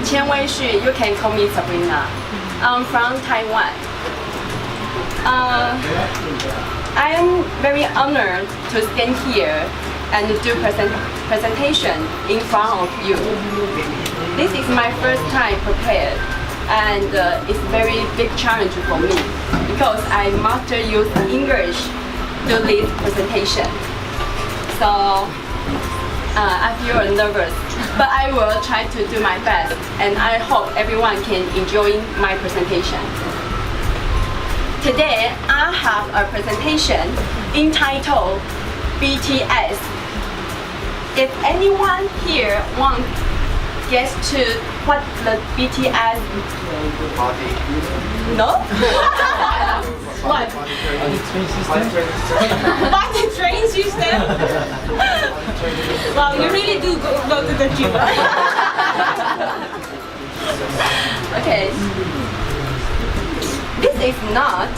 Chien Wei Hsu, you can call me Sabrina. I'm from Taiwan. I am very honored to stand here and do presentation in front of you. This is my first time prepared, and it's a very big challenge for me because I must use English to lead presentation. So I feel nervous, but I will try to do my best, and I hope everyone can enjoy my presentation. Today, I have a presentation entitled BTS. If anyone here wants to guess to what the BTS Party. No? What? Body train system? Well, you really do go to the gym. Okay. This is not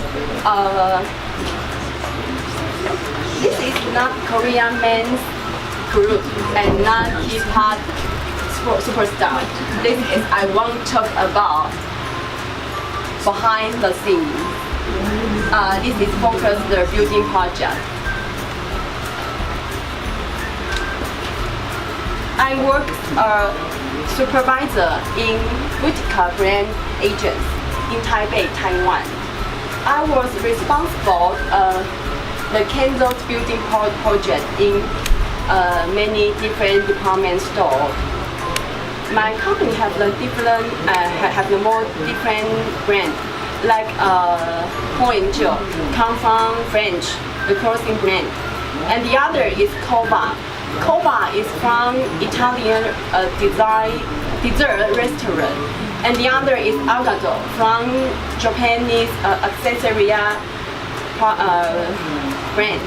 Korean men's group and not hip hop superstar. This is I want to talk about behind the scenes. This is focus the building project. I work as supervisor in boutique brand agents in Taipei, Taiwan. I was responsible the Kenzo building project in many different department stores. My company have the more different brands, like Point come from French, the clothing brand, and the other is Koba. Koba is from Italian dessert restaurant, and the other is Agado from Japanese accessory brand.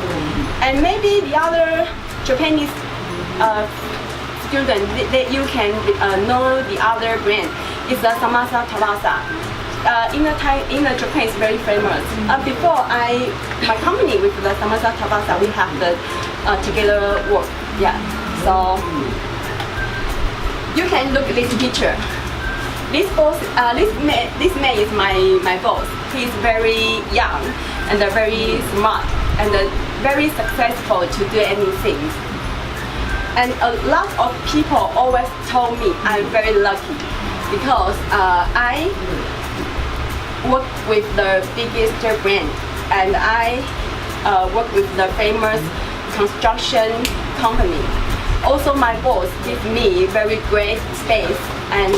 And maybe the other Japanese student that you can know the other brand is the Samasa Tabasa. In the Japan is very famous. Before my company with the Samasa Tabasa, we have the together work. Yeah. So you can look at this picture. This man is my boss. He is very young and very smart and very successful to do anything. And a lot of people always told me I'm very lucky because I work with the biggest brand and I work with the famous construction company. Also, my boss gives me very great space and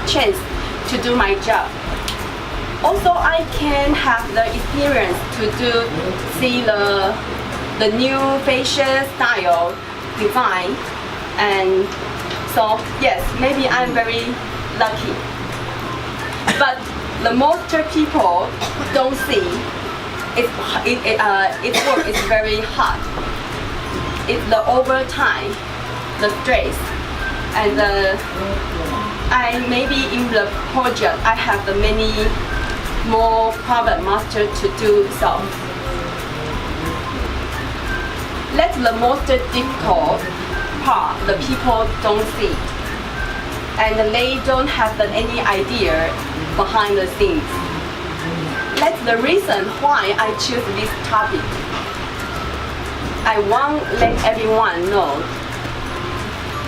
chance to do my job. Also, I can have the experience to see the new fashion style design, and so yes, maybe I'm very lucky. But the most people don't see its work is very hard. It's the overtime, the stress, and I maybe in the project I have the many more problem master to do so. That's the most difficult part the people don't see, and they don't have any idea behind the scenes. That's the reason why I choose this topic. I want to let everyone know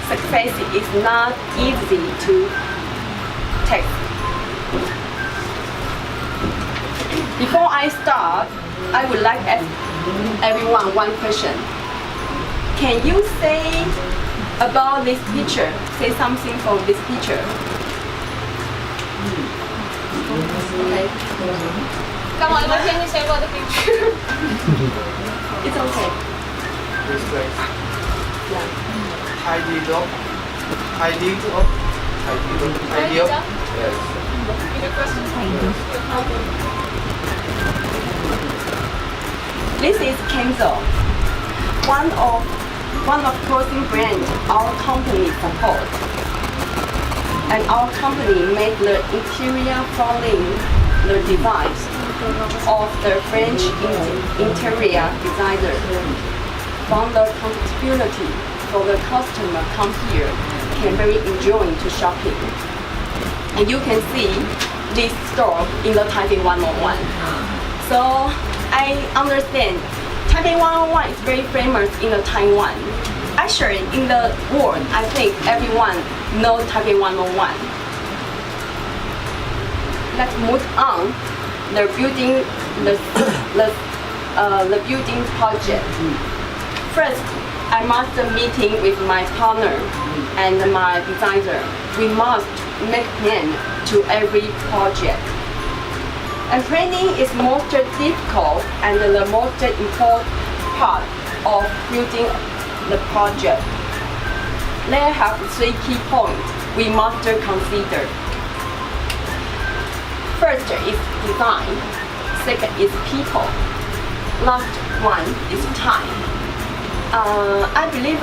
success is not easy to take. Before I start, I would like to ask everyone one question. Can you say about this picture? Say something for this picture. Okay. Come on, what can you say about the picture? It's okay. This place. Yeah. Tidy up. Tidy up. Tidy up. Yes. Good question. This is Kenzo, one of clothing brands our company supports. And our company made the interior flooring the device of the French interior designer. From the comfortability for the customer come here can very enjoy to shopping. And you can see this store in the Taipei 101. So I understand Taipei 101 is very famous in the Taiwan. Actually, in the world, I think everyone knows Taipei 101. Let's move on. The building, the building project. First, I must meeting with my partner and my designer. We must make plan to every project. And planning is most difficult and the most important part of building the project. There have 3 key points we must consider. First is design. Second is people. Last one is time. I believe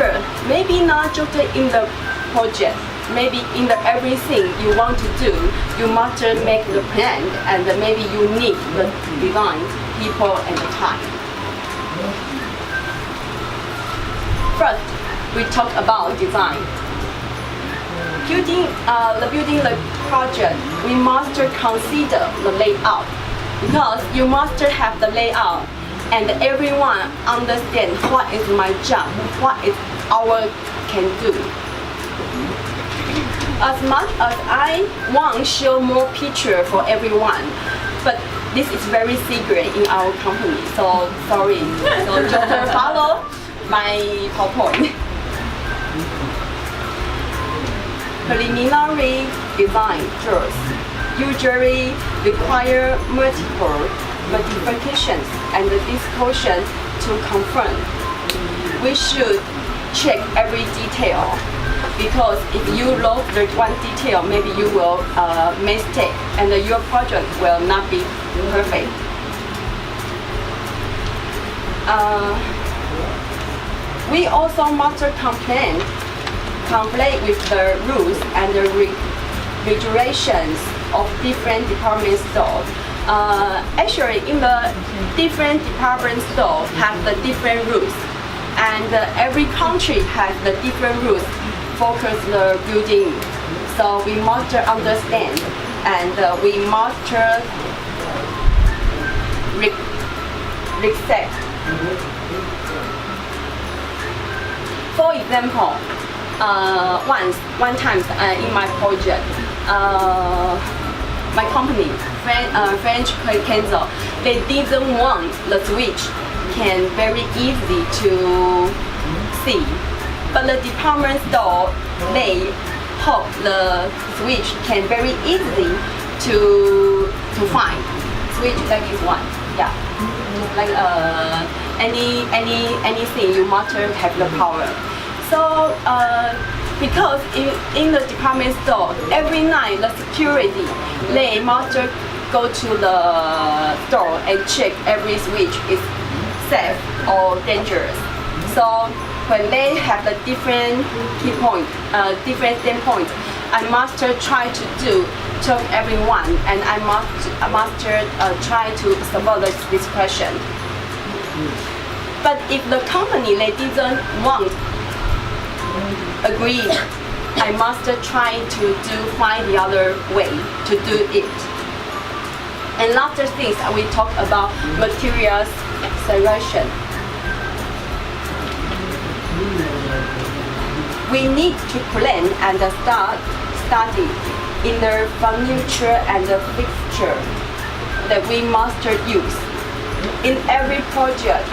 maybe not just in the project, maybe in the everything you want to do, you must make the plan and maybe you need the design, people and the time. First, we talk about design. Building the project, we must consider the layout because you must have the layout and everyone understand what is my job, what is our can do. As much as I want to show more picture for everyone, but this is very secret in our company, so sorry. So just follow my PowerPoint. Preliminary design drawings usually require multiple modifications and discussion to confirm. We should check every detail because if you lose the one detail, maybe you will mistake and your project will not be perfect. We also must comply with the rules and the regulations of different department stores. Actually, in the different department stores have the different rules, and every country has the different rules focus the building. So we must understand, and we must respect. For example, one time in my project, my company, French Cancel, they didn't want the switch can very easy to see. But the department store, they hope the switch can very easy to find. Switch like this one, yeah. Like anything you must have the power. So because in the department store, every night the security, they must go to the store and check every switch is safe or dangerous. So when they have the different key point, different standpoint, I must try to talk everyone, and I must try to solve this question. But if the company they didn't want agree, I must try to find the other way to do it. And after things, we talk about materials selection. We need to plan and study inner furniture and fixture that we must use. In every project,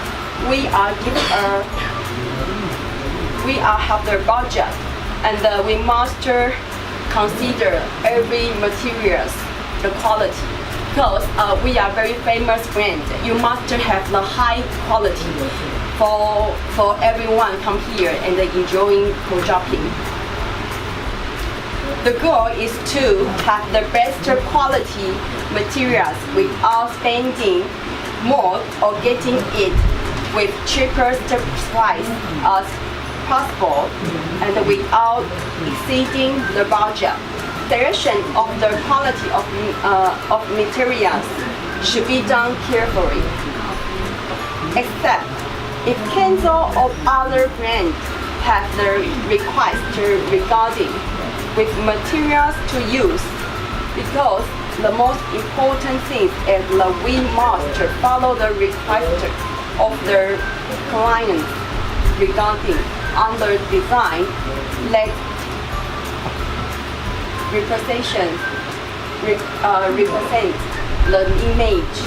we have the budget, and we must consider every materials, the quality. Because we are very famous brand, you must have the high quality for everyone come here and enjoying shopping. The goal is to have the best quality materials without spending more or getting it with cheapest price as possible and without exceeding the budget. Selection of the quality of materials should be done carefully. Except if Kenzo or other brands have the request regarding with materials to use, because the most important thing is that we must follow the request of the client regarding under design that represent the image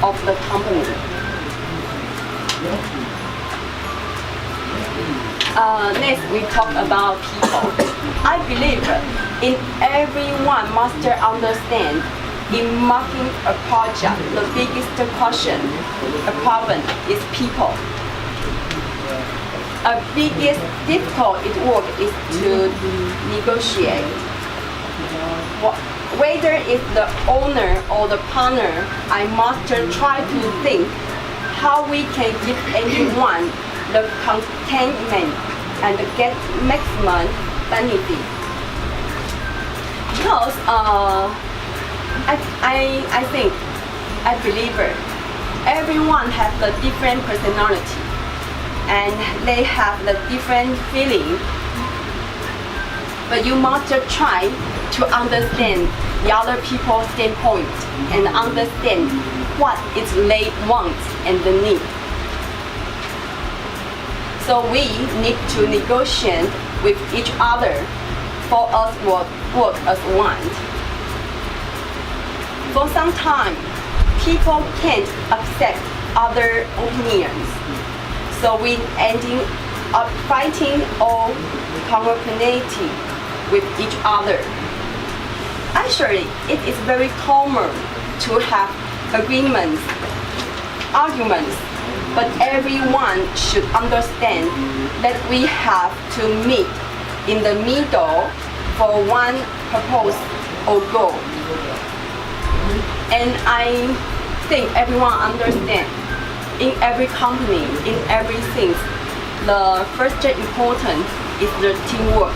of the company. Next, we talk about people. I believe in everyone must understand in marking a project, the biggest problem is people. A biggest difficult work is to negotiate. Whether it's the owner or the partner, I must try to think how we can give anyone the contentment and get maximum benefit. Because I believe everyone has a different personality and they have the different feeling. But you must try to understand the other people's standpoint and understand what is they want and need. So we need to negotiate with each other for us work as one. For some time, people can't accept other opinions. So we ending up fighting or communicating with each other. Actually, it is very common to have agreements, arguments, but everyone should understand that we have to meet in the middle for one purpose or goal. And I think everyone understands in every company, in everything, the first important is the teamwork.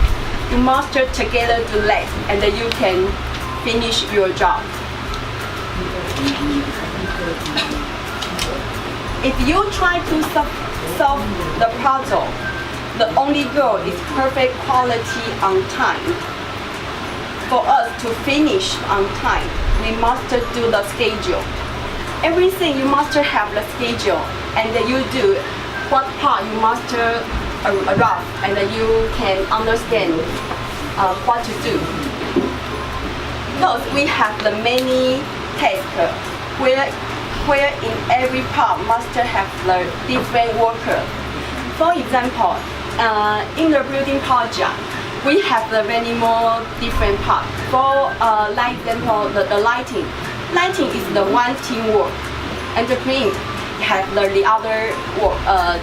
You must together do that and then you can finish your job. If you try to solve the puzzle, the only goal is perfect quality on time. For us to finish on time, we must do the schedule. Everything you must have the schedule, and then you do what part you must rough, and then you can understand what to do. Because we have the many tasks where in every part must have the different worker. For example, in the building project, we have the many more different parts. For like example, the lighting. Lighting is the one teamwork, and the print has the other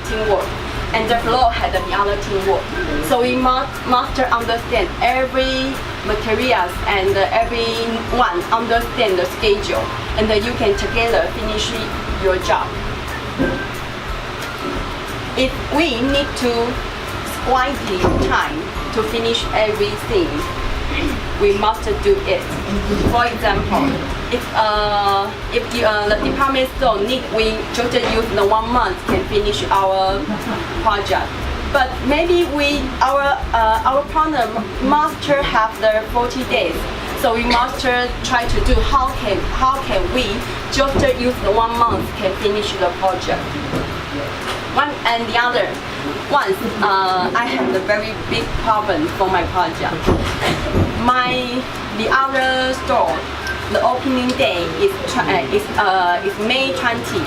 teamwork, and the floor has the other teamwork. So we must understand every materials and everyone understand the schedule, and then you can together finish your job. If we need to squeeze the time to finish everything, we must do it. For example, if the department store need we just use the 1 month can finish our project. But maybe our partner must have the 40 days. So we must try to do how can we just use the 1 month can finish the project. One and the other. Once I have a very big problem for my project. The other store, the opening day is May 20.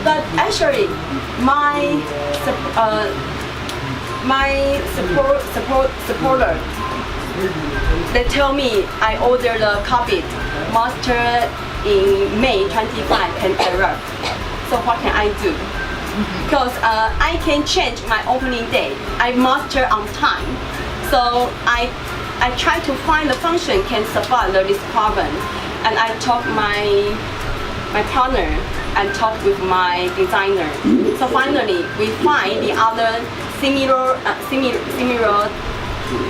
But actually, my supporter, they tell me I order the copy master in May 25 can arrive. So what can I do? Because I can change my opening day. I master on time. So I try to find the function can survive this problem. And I talk my partner and talk with my designer. So finally, we find the other similar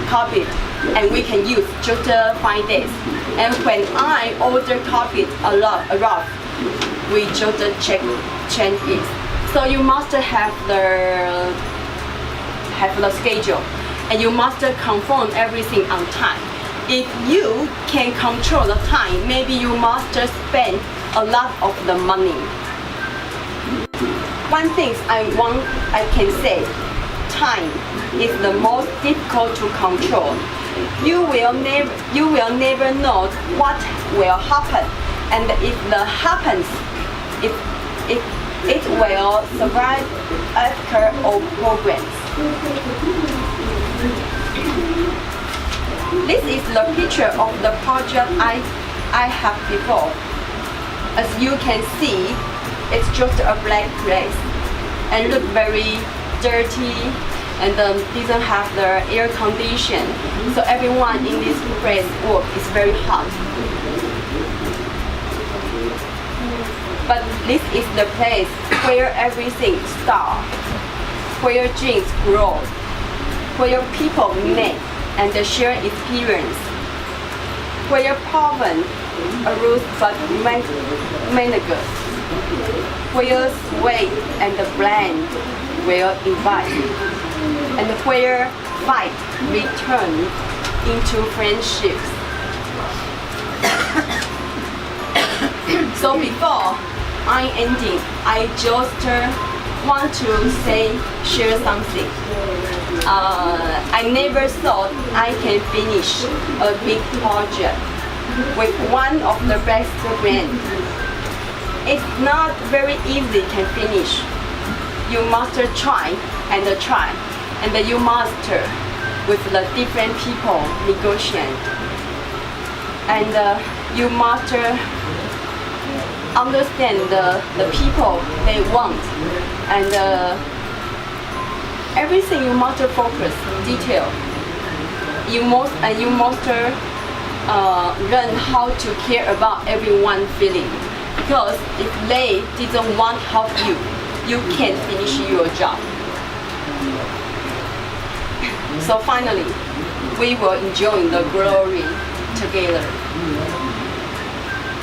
copy, and we can use just 5 days. And when I order copy a lot, we just change it. So you must have have the schedule, and you must confirm everything on time. If you can control the time, maybe you must just spend a lot of the money. One thing I can say, time is the most difficult to control. You will never know what will happen, and if it happens, it will survive after all programs. This is the picture of the project I have before. As you can see, it's just a black place and look very dirty and doesn't have the air condition. So everyone in this place work is very hot. But this is the place where everything starts, where dreams grow, where people meet and share experience, where problems arose but managed, where sweat and blame will invite, and where fight return into friendships. So before I ending, I just want to share something. I never thought I can finish a big project with one of the best brands. It's not very easy to finish. You must try, and you must with the different people negotiate, and you must understand the people they want, and everything you must focus detail. You must learn how to care about everyone's feeling, because if they didn't want to help you, you can't finish your job. So finally, we will enjoy the glory together.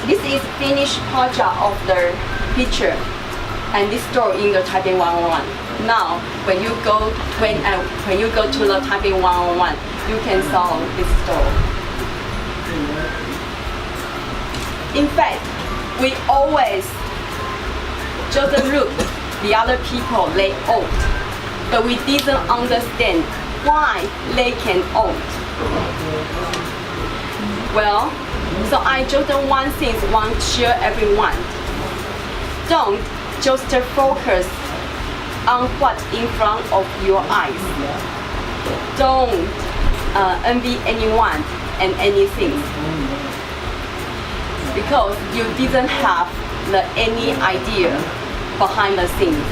This is finished project of the picture, and this store in the Taipei 101. Now, when you go to the Taipei 101, you can saw this store. In fact, we always just look the other people they own, but we didn't understand why they can own. Well, so I just want to share everyone. Don't just focus on what's in front of your eyes. Don't envy anyone and anything, because you didn't have any idea behind the scenes.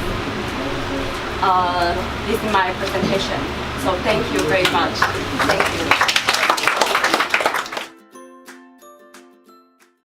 This is my presentation. So thank you very much. Thank you.